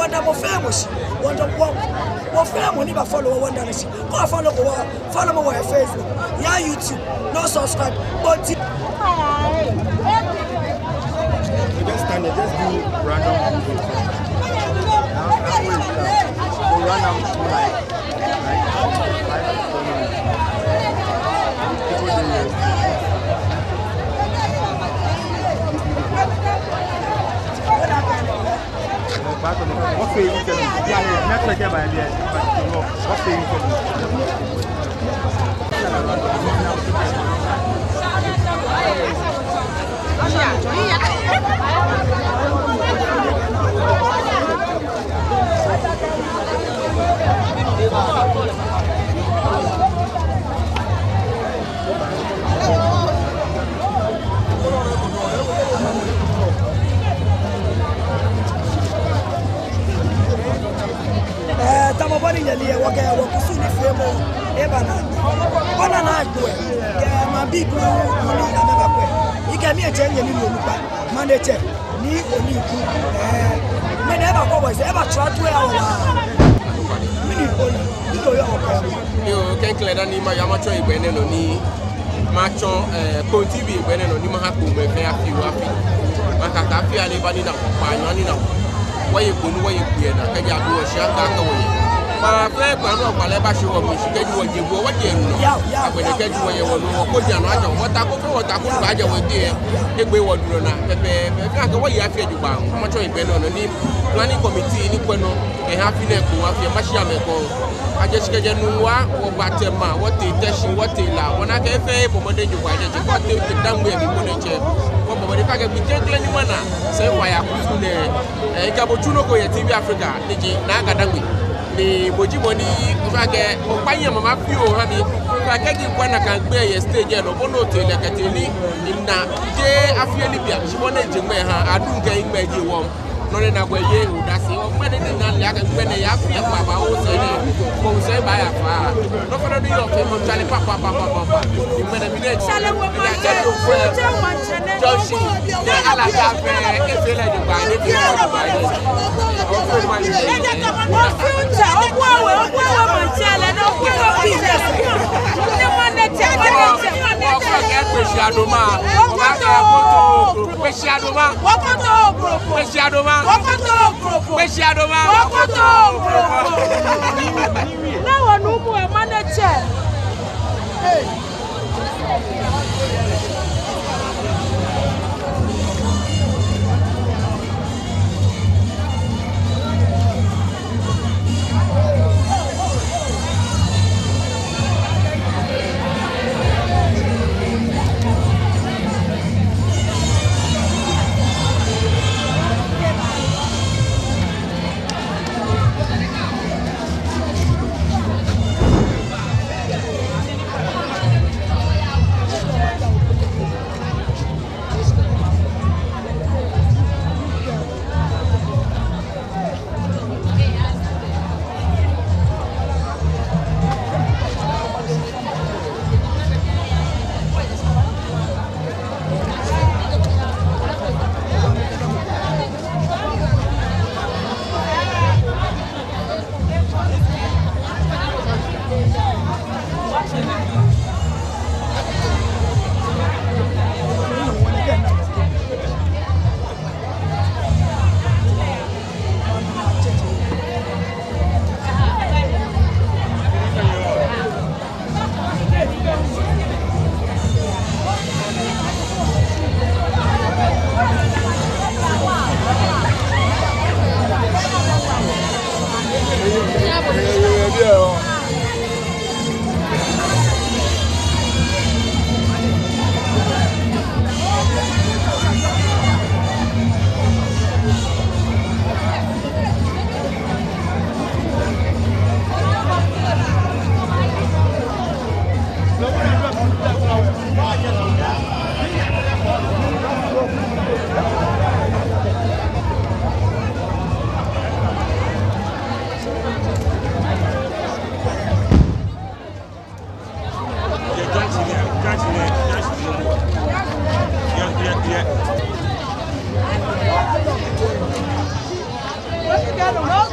wonder more famous. Wonder what family never follow wonder this. Go follow me on Facebook, yeah, YouTube, no subscribe, but Just stand there, just do random movements. So random like 5 minutes. What say you can do? Yeah, next week by the what say you can do? Tamabani yalia wakusuni femo ebana bana na gwe ma bibu ni ameba gwe ike mi eche nye ni olupa manager ni oni ku me na eba ko boys eba try to ya wa mini oni ndo yo ko yo ken kleda ni ma yamacho igbene no ni macho Kon TV igbene no ni ma ha ko me fe afi wa fi maka ka fi ale bani na pa nyo ni na waye kunu waye kuena ka ja do shanga ka waye ma fe pa no pa le ba shi wo mi shi keju wo jebo wo je nu agbede keju wo ye wo no ko ja no ajo wo ta ko ba je wo de egbe wo duro na pepe ka ka waye afi eju ba mo cho igbe no ni planning committee ni kweno e ha fi na ko wa fi ma shi ameko aje shi keje nu wa wo ba te ma wo te teshi wo te la wona ka fe bo mo de ju ba je ko te damwe mi mo ne che wo bo de ka ke bi jegle ni mana se wa ya ku ne e ga bo tuno ko ye TV Africa ni na ga damwe ni bojimoni ufake opanya mama pio hami ufake kwa na kan gbe ye stage no bono to ile kateli na je afie libya shibone jengbe ha adunga ingbe je wom no le na gwe ye udasi o mede ni na le aka gbe ne ya afie baba o se ne ko se ba ya fa no for do yo ke mo chale papa ni mede mi ne chale wo ma je to fwe joshi ne ala ka fe e fe le de ba ni ti ko ba ni o fe ma ni future ogwawe manchele no kwa business ni manager Peshiadoma now one more manager Yeah.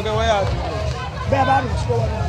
okay, where are you? Beba no score.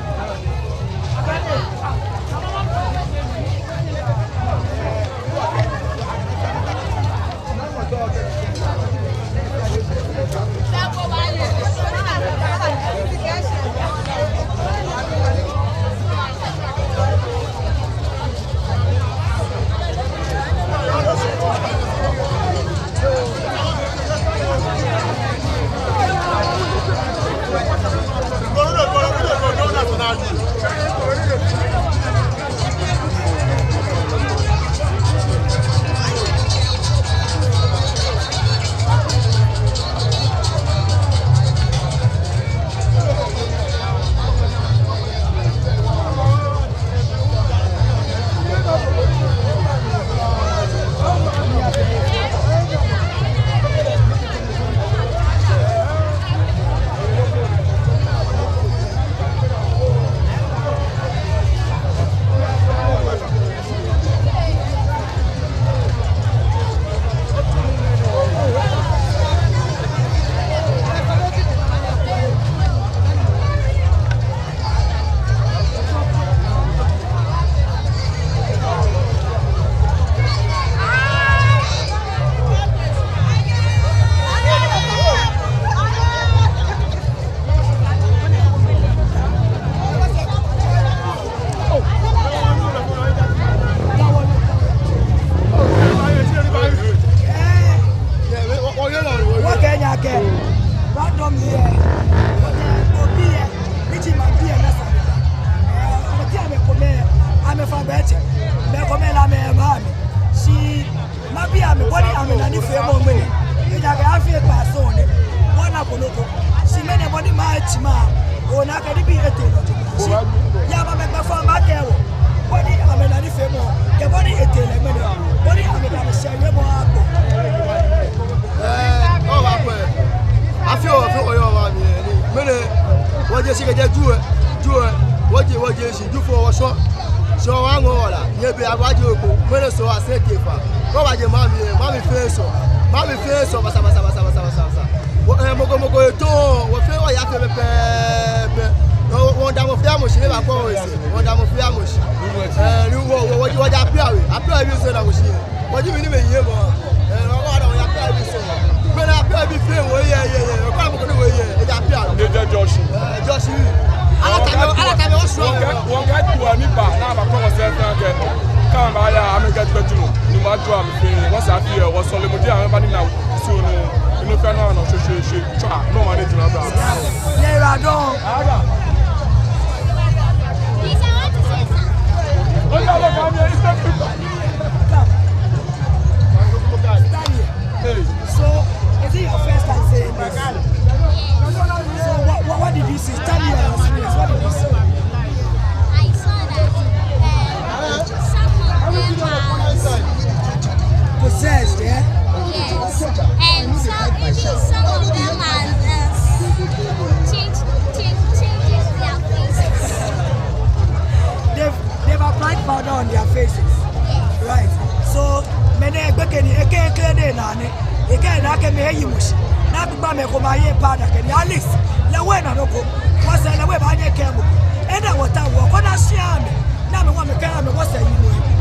What's